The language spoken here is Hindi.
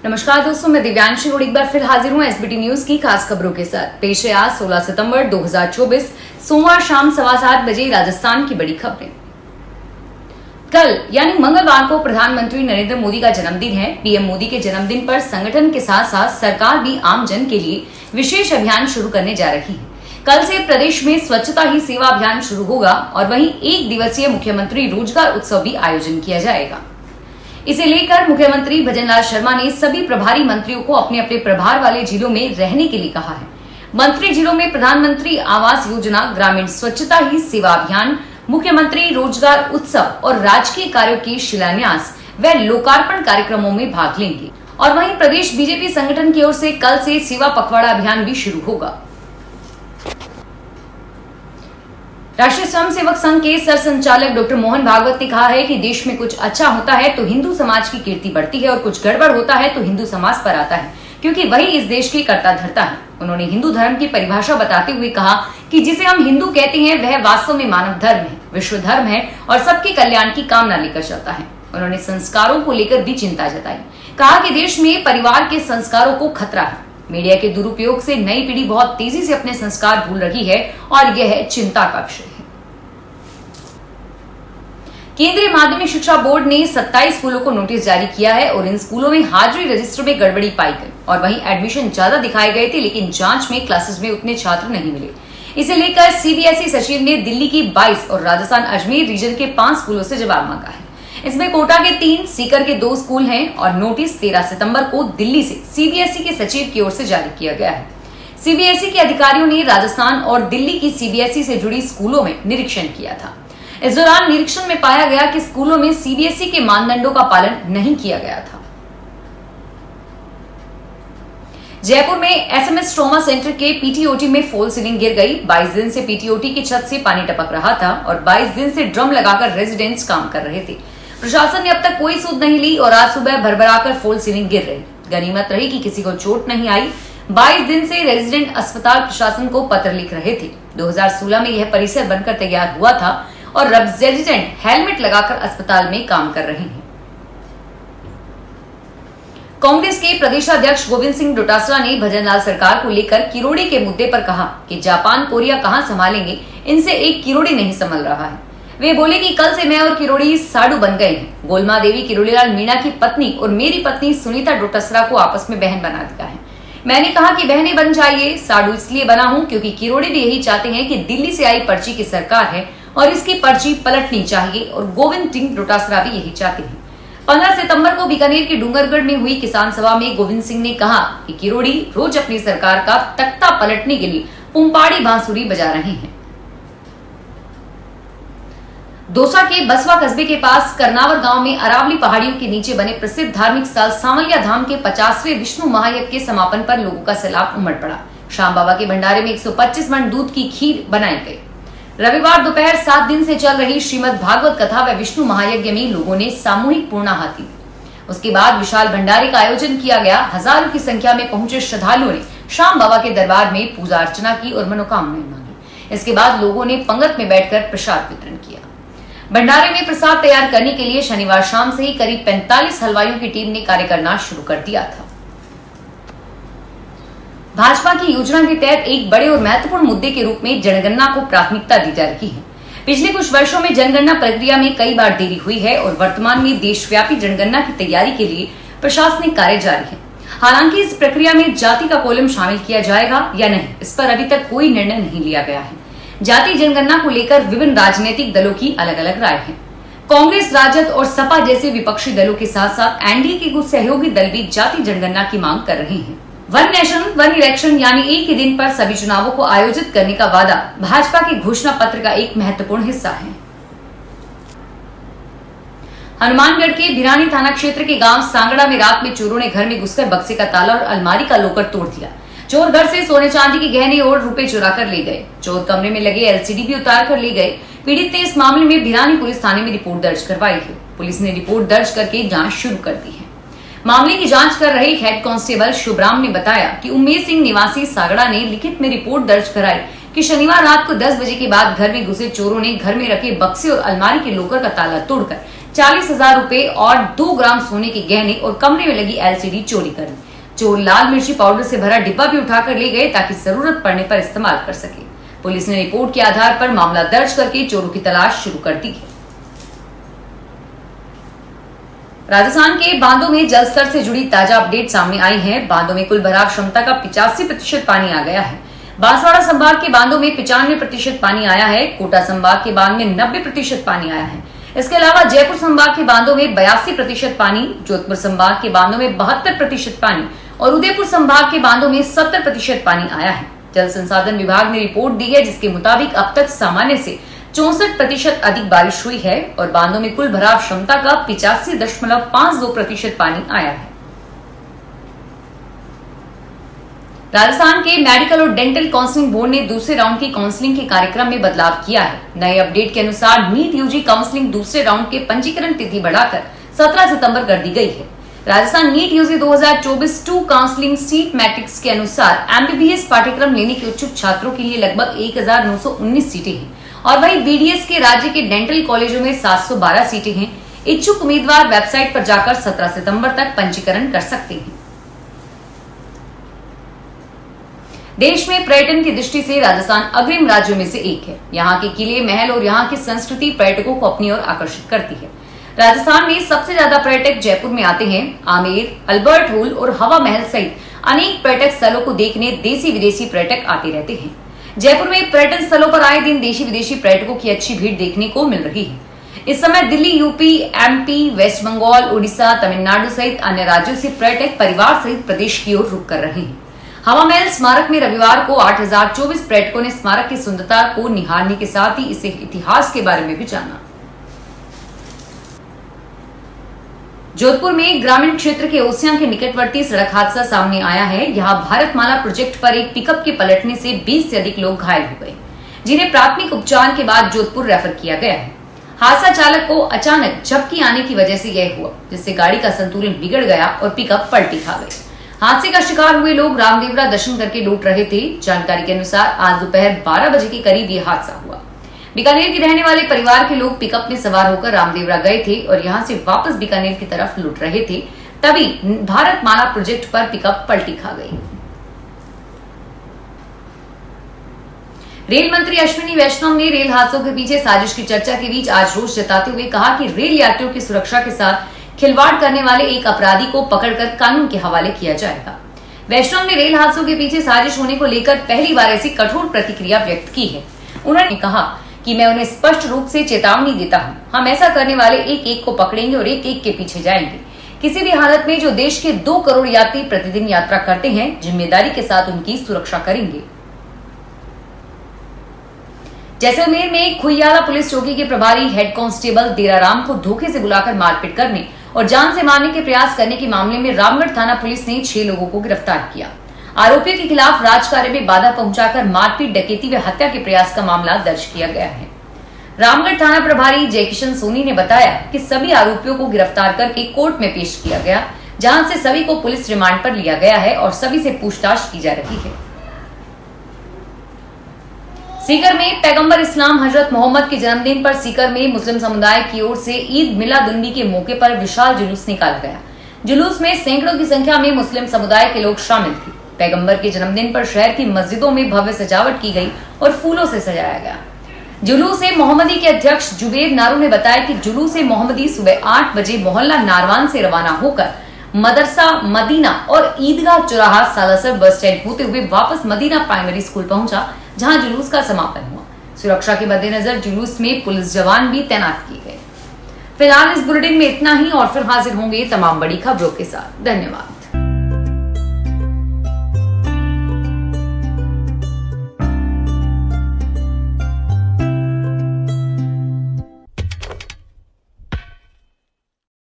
नमस्कार दोस्तों, मैं दिव्यांशी गुड़ एक बार फिर हाजिर हूं एसबीटी न्यूज की खास खबरों के साथ। पेश है आज 16 सितंबर 2024 सोमवार शाम 7:15 बजे राजस्थान की बड़ी खबरें। कल यानी मंगलवार को प्रधानमंत्री नरेंद्र मोदी का जन्मदिन है। पीएम मोदी के जन्मदिन पर संगठन के साथ साथ सरकार भी आम जन के लिए विशेष अभियान शुरू करने जा रही है। कल से प्रदेश में स्वच्छता ही सेवा अभियान शुरू होगा और वहीं 1 दिवसीय मुख्यमंत्री रोजगार उत्सव भी आयोजन किया जाएगा। इसे लेकर मुख्यमंत्री भजनलाल शर्मा ने सभी प्रभारी मंत्रियों को अपने अपने प्रभार वाले जिलों में रहने के लिए कहा है। मंत्री जिलों में प्रधानमंत्री आवास योजना, ग्रामीण स्वच्छता ही सेवा अभियान, मुख्यमंत्री रोजगार उत्सव और राजकीय कार्यों के शिलान्यास व लोकार्पण कार्यक्रमों में भाग लेंगे। और वहीं प्रदेश बीजेपी संगठन की ओर से कल से सेवा पखवाड़ा अभियान भी शुरू होगा। राष्ट्रीय स्वयंसेवक संघ के सरसंचालक डॉक्टर मोहन भागवत ने कहा है कि देश में कुछ अच्छा होता है तो हिंदू समाज की कीर्ति बढ़ती है और कुछ गड़बड़ होता है तो हिंदू समाज पर आता है, क्योंकि वही इस देश के कर्ता धर्ता है। उन्होंने हिंदू धर्म की परिभाषा बताते हुए कहा कि जिसे हम हिंदू कहते हैं वह वास्तव में मानव धर्म है, विश्व धर्म है और सबके कल्याण की कामना लेकर चलता है। उन्होंने संस्कारों को लेकर भी चिंता जताई। कहा कि देश में परिवार के संस्कारों को खतरा है। मीडिया के दुरुपयोग से नई पीढ़ी बहुत तेजी से अपने संस्कार भूल रही है और यह चिंता का विषय है। केंद्रीय माध्यमिक शिक्षा बोर्ड ने 27 स्कूलों को नोटिस जारी किया है और इन स्कूलों में हाजिरी रजिस्टर में गड़बड़ी पाई गई और वहीं एडमिशन ज्यादा दिखाए गए थे, लेकिन जांच में क्लासेस में उतने छात्र नहीं मिले। इसे लेकर सीबीएसई सचिव ने दिल्ली की 22 और राजस्थान अजमेर रीजन के 5 स्कूलों से जवाब मांगा है। इसमें कोटा के 3, सीकर के 2 स्कूल हैं और नोटिस 13 सितंबर को दिल्ली से सीबीएसई के सचिव की ओर से जारी किया गया है। सीबीएसई के अधिकारियों ने राजस्थान और दिल्ली की सीबीएसई से जुड़ी स्कूलों में निरीक्षण किया था। इस दौरान निरीक्षण में पाया गया कि स्कूलों में सीबीएसई के मानदंडों का पालन नहीं किया गया था। जयपुर में एसएमएस ट्रॉमा सेंटर के पीटीओटी में फॉल सीलिंग गिर गई। 22 दिन से पीटीओटी की छत से पानी टपक रहा था और 22 दिन से ड्रम लगाकर रेजिडेंट्स काम कर रहे थे। प्रशासन ने अब तक कोई सूद नहीं ली और आज सुबह भरभराकर फॉल सीलिंग गिर रही। गनीमत रही कि किसी को चोट नहीं आई। 22 दिन से रेजिडेंट अस्पताल प्रशासन को पत्र लिख रहे थे। 2016 में यह परिसर बनकर तैयार हुआ था और रेजिडेंट हेलमेट लगाकर अस्पताल में काम कर रहे हैं। कांग्रेस के प्रदेशाध्यक्ष गोविंद सिंह डोटासरा ने भजनलाल सरकार को लेकर किरोड़ी के मुद्दे पर कहा कि जापान कोरिया कहां संभालेंगे, इनसे एक किरोड़ी नहीं संभल रहा है। वे बोले कि कल से मैं और किरोड़ी साडू बन गए हैं। गोलमा देवी किरोड़ीलाल मीणा की पत्नी और मेरी पत्नी सुनीता डोटासरा को आपस में बहन बना दिया है। मैंने कहा कि बहनें बन जाइए। साडू इसलिए बना हूं क्योंकि किरोड़ी भी यही चाहते हैं कि दिल्ली से आई पर्ची की सरकार है और इसकी पर्ची पलटनी चाहिए और गोविंद सिंह डोटासरा भी यही चाहते हैं। 15 सितंबर को बीकानेर के डूंगरगढ़ में हुई किसान सभा में गोविंद सिंह ने कहा कि किरोड़ी रोज अपनी सरकार का तख्ता पलटने के लिए पुंपाड़ी बांसुरी बजा रहे हैं। दौसा के बसवा कस्बे के पास करनावर गांव में अरावली पहाड़ियों के नीचे बने प्रसिद्ध धार्मिक स्थल सांवलिया धाम के 50वें विष्णु महायज्ञ के समापन पर लोगों का सैलाब उमड़ पड़ा। शाम बाबा के भंडारे में 125 मन दूध की खीर बनाई गई। रविवार दोपहर 7 दिन से चल रही श्रीमद् भागवत कथा व विष्णु महायज्ञ में लोगों ने सामूहिक पूर्णाहुति दी। उसके बाद विशाल भंडारे का आयोजन किया गया। हजारों की संख्या में पहुंचे श्रद्धालुओं ने श्याम बाबा के दरबार में पूजा अर्चना की और मनोकामनाएं मांगी। इसके बाद लोगों ने पंगत में बैठकर प्रसाद वितरण किया। भंडारे में प्रसाद तैयार करने के लिए शनिवार शाम से ही करीब 45 हलवाइयों की टीम ने कार्य करना शुरू कर दिया था। भाजपा की योजना के तहत एक बड़े और महत्वपूर्ण मुद्दे के रूप में जनगणना को प्राथमिकता दी जा रही है। पिछले कुछ वर्षों में जनगणना प्रक्रिया में कई बार देरी हुई है और वर्तमान में देशव्यापी जनगणना की तैयारी के लिए प्रशासनिक कार्य जारी है। हालांकि इस प्रक्रिया में जाति का कॉलम शामिल किया जाएगा या नहीं, इस पर अभी तक कोई निर्णय नहीं लिया गया है। जाति जनगणना को लेकर विभिन्न राजनीतिक दलों की अलग अलग राय है। कांग्रेस, राजद और सपा जैसे विपक्षी दलों के साथ साथ एनडीए के कुछ सहयोगी दल भी जाति जनगणना की मांग कर रहे हैं। वन नेशन वन इलेक्शन यानी एक ही दिन पर सभी चुनावों को आयोजित करने का वादा भाजपा के घोषणा पत्र का एक महत्वपूर्ण हिस्सा है। हनुमानगढ़ के भिरानी थाना क्षेत्र के गांव सांगड़ा में रात में चोरों ने घर में घुसकर बक्से का ताला और अलमारी का लॉकर तोड़ दिया। चोर घर से सोने चांदी के गहने और रुपए चुरा कर ले गए। चोर कमरे में लगे एलसीडी भी उतार कर ले गए। पीड़ित ने इस मामले में भिरानी पुलिस थाने में रिपोर्ट दर्ज करवाई है। पुलिस ने रिपोर्ट दर्ज करके जांच शुरू कर दी है। मामले की जांच कर रहे हेड कांस्टेबल शुभराम ने बताया कि उमेश सिंह निवासी सागड़ा ने लिखित में रिपोर्ट दर्ज कराई कि शनिवार रात को 10 बजे के बाद घर में घुसे चोरों ने घर में रखे बक्से और अलमारी के लॉकर का ताला तोड़कर 40,000 रुपए और 2 ग्राम सोने के गहने और कमरे में लगी LCD चोरी कर ली। चोर लाल मिर्ची पाउडर से भरा डिब्बा भी उठाकर ले गए ताकि जरूरत पड़ने पर इस्तेमाल कर सके। पुलिस ने रिपोर्ट के आधार पर मामला दर्ज करके चोरों की तलाश शुरू कर दी है। राजस्थान के बांधों में जलस्तर से जुड़ी ताजा अपडेट सामने आई है। बांधों में कुल भराव क्षमता का 85% पानी आ गया है। बांसवाड़ा संभाग के बांधों में 95% पानी आया है। कोटा संभाग के बांध में 90% पानी आया है। इसके अलावा जयपुर संभाग के बांधों में 82% पानी, जोधपुर संभाग के बांधों में 72% पानी और उदयपुर संभाग के बांधों में 70% पानी आया है। जल संसाधन विभाग ने रिपोर्ट दी है जिसके मुताबिक अब तक सामान्य से 64% अधिक बारिश हुई है और बांधों में कुल भराव क्षमता का 85.52% पानी आया है। राजस्थान के मेडिकल और डेंटल काउंसलिंग बोर्ड ने दूसरे राउंड की काउंसलिंग के कार्यक्रम में बदलाव किया है। नए अपडेट के अनुसार नीट यूजी काउंसलिंग दूसरे राउंड के पंजीकरण तिथि बढ़ाकर 17 सितंबर कर दी गई है। Rajasthan NEET UG 2024 2 counselling seat matrix के अनुसार MBBS पाठ्यक्रम लेने के इच्छुक छात्रों के लिए लगभग 1919 सीटें हैं और वहीं BDS के राज्य के डेंटल कॉलेजों में 712 सीटें हैं। इच्छुक उम्मीदवार वेबसाइट पर जाकर 17 सितंबर तक पंजीकरण कर सकते हैं। देश में पर्यटन की दृष्टि से राजस्थान अग्रिम राज्यों में से एक है। यहाँ के किले, महल और यहाँ की संस्कृति पर्यटकों को अपनी ओर आकर्षित करती है। राजस्थान में सबसे ज्यादा पर्यटक जयपुर में आते हैं। आमेर, अल्बर्ट हॉल और हवा महल सहित अनेक पर्यटक स्थलों को देखने देशी विदेशी पर्यटक आते रहते हैं। जयपुर में पर्यटन स्थलों पर आए दिन देशी विदेशी पर्यटकों की अच्छी भीड़ देखने को मिल रही है। इस समय दिल्ली, यूपी, MP, वेस्ट बंगाल, उड़ीसा, तमिलनाडु सहित अन्य राज्यों से पर्यटक परिवार सहित प्रदेश की ओर रुख कर रहे हैं। हवा महल स्मारक में रविवार को 8024 पर्यटकों ने स्मारक की सुंदरता को निहारने के साथ ही इसे इतिहास के बारे में भी जाना। जोधपुर में ग्रामीण क्षेत्र के ओसियां के निकटवर्ती सड़क हादसा सामने आया है। यहाँ भारतमाला प्रोजेक्ट पर एक पिकअप के पलटने से 20 से अधिक लोग घायल हो गए, जिन्हें प्राथमिक उपचार के बाद जोधपुर रेफर किया गया है। हादसा चालक को अचानक झपकी आने की वजह से यह हुआ, जिससे गाड़ी का संतुलन बिगड़ गया और पिकअप पलटी खा गई। हादसे का शिकार हुए लोग रामदेवरा दर्शन करके लौट रहे थे। जानकारी के अनुसार आज दोपहर 12 बजे के करीब यह हादसा हुआ। बीकानेर के रहने वाले परिवार के लोग पिकअप में सवार होकर रामदेवरा गए थे और यहां से वापस बीकानेर की तरफ लौट रहे थे, तभी भारतमाला प्रोजेक्ट पर पिकअप पलटी खा गई। रेल मंत्री अश्विनी वैष्णव ने रेल हादसों के पीछे साजिश की चर्चा के बीच आज रोष जताते हुए कहा कि रेल यात्रियों की सुरक्षा के साथ खिलवाड़ करने वाले एक अपराधी को पकड़कर कानून के हवाले किया जाएगा। वैष्णव ने रेल हादसों के पीछे साजिश होने को लेकर पहली बार ऐसी कठोर प्रतिक्रिया व्यक्त की है। उन्होंने कहा कि मैं उन्हें स्पष्ट रूप से चेतावनी देता हूं, हम ऐसा करने वाले एक एक को पकड़ेंगे और एक एक के पीछे जाएंगे। किसी भी हालत में जो देश के 2 करोड़ यात्री प्रतिदिन यात्रा करते हैं, जिम्मेदारी के साथ उनकी सुरक्षा करेंगे। जैसलमेर में खुइयाला पुलिस चौकी के प्रभारी हेड कांस्टेबल देराराम को धोखे से बुलाकर मारपीट करने और जान से मारने के प्रयास करने के मामले में रामगढ़ थाना पुलिस ने 6 लोगों को गिरफ्तार किया। आरोपियों के खिलाफ राजकार्य में बाधा पहुंचाकर मारपीट, डकैती व हत्या के प्रयास का मामला दर्ज किया गया है। रामगढ़ थाना प्रभारी जयकिशन सोनी ने बताया कि सभी आरोपियों को गिरफ्तार करके कोर्ट में पेश किया गया, जहां से सभी को पुलिस रिमांड पर लिया गया है और सभी से पूछताछ की जा रही है। सीकर में पैगंबर इस्लाम हजरत मोहम्मद के जन्मदिन पर सीकर में मुस्लिम समुदाय की ओर से ईद मिलादुन्नबी के मौके पर विशाल जुलूस निकाला गया। जुलूस में सैकड़ों की संख्या में मुस्लिम समुदाय के लोग शामिल थे। पैगंबर के जन्मदिन पर शहर की मस्जिदों में भव्य सजावट की गई और फूलों से सजाया गया। जुलूस मोहम्मदी के अध्यक्ष जुबेर नारू ने बताया कि जुलूस मोहम्मदी सुबह 8 बजे मोहल्ला नारवान से रवाना होकर मदरसा मदीना और ईदगाह चौराहा सालासर बस स्टैंड होते हुए वापस मदीना प्राइमरी स्कूल पहुंचा, जहां जुलूस का समापन हुआ। सुरक्षा के मद्देनजर जुलूस में पुलिस जवान भी तैनात किए गए। फिलहाल इस बुलेटिन में इतना ही और फिर हाजिर होंगे तमाम बड़ी खबरों के साथ। धन्यवाद।